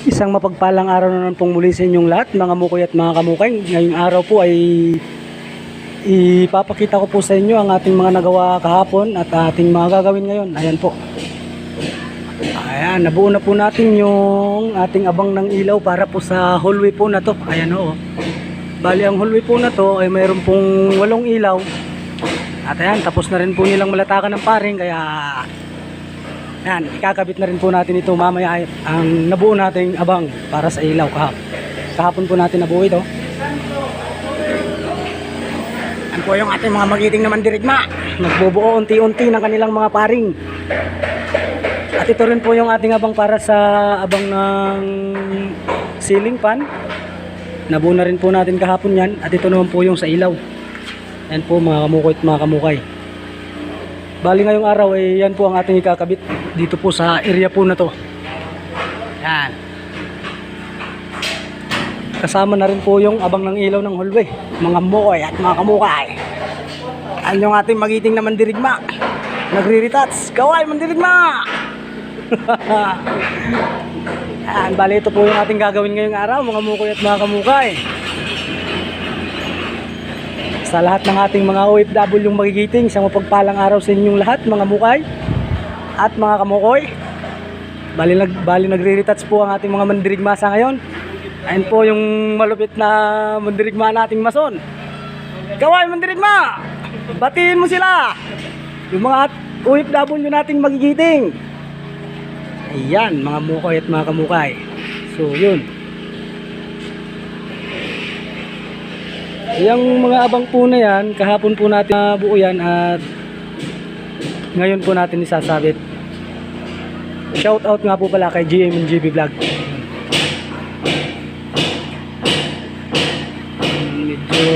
Isang mapagpalang araw na naman pong muli sa inyong lahat, mga mukoy at mga kamukay. Ngayong araw po ay ipapakita ko po sa inyo ang ating mga nagawa kahapon at ating mga gagawin ngayon. Ayan po. Ayan, nabuo na po natin yung ating abang ng ilaw para po sa hallway po na to. Ayan o. Bali ang hallway po na to ay mayroon pong 8 ilaw. At ayan, tapos na rin po nilang malatakan ng paring, kaya yan, ikakabit na rin po natin ito mamaya ang nabuo nating abang para sa ilaw kahapon po natin nabuo ito. Yan po yung ating mga magiting na mandirigma, nagbubuo unti-unti ng kanilang mga paring. At ito rin po yung ating abang para sa abang ng ceiling fan. Nabuo na rin po natin kahapon yan. At ito naman po yung sa ilaw. Yan po mga kamukoy at mga kamukay. Bali ngayong araw ay yan po ang ating ikakabit dito po sa area po na to. Yan. Kasama na rin po yung abang ng ilaw ng hallway, mga mukoy at mga kamukay. Yan yung ating magiting na mandirigma, nagre-retouch. Kaway mandirigma. Yan, bali ito po yung ating gagawin ngayong araw, mga mukoy at mga kamukay. Sa lahat ng ating mga OFW yung magigiting, isang mapagpalang araw sa inyong lahat, mga mukay at mga kamukoy. Bali nagre-retouch po ang ating mga mandirigmasa ngayon. Ayun po yung malupit na mandirigma nating mason. Kaway mandirigma! Batiin mo sila! Yung mga OFW nating magigiting. Ayan, mga mukoy at mga kamukay. So yun. Yung mga abang po na yan, kahapon po natin nabuo yan at ngayon po natin isasabit. Shout out nga po pala kay GM and GB Vlog. Medyo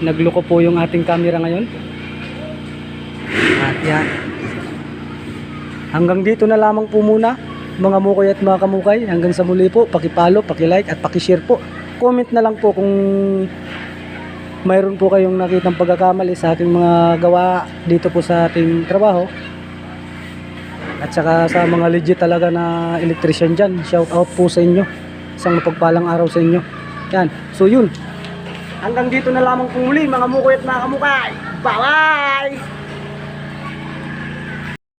nagloko po yung ating camera ngayon. At yan. Hanggang dito na lamang po muna, mga mukoy at mga kamukay. Hanggang sa muli po, paki-follow, paki-like at paki-share po. Comment na lang po kung mayroon po kayong nakitang pagkakamali sa aking mga gawa dito po sa ating trabaho. At saka sa mga legit talaga na electrician dyan, shout out po sa inyo. Isang mapagpalang araw sa inyo. Yan, so yun. Hanggang dito na lamang po muli, mga mukoy at mga kamukay. Bye-bye!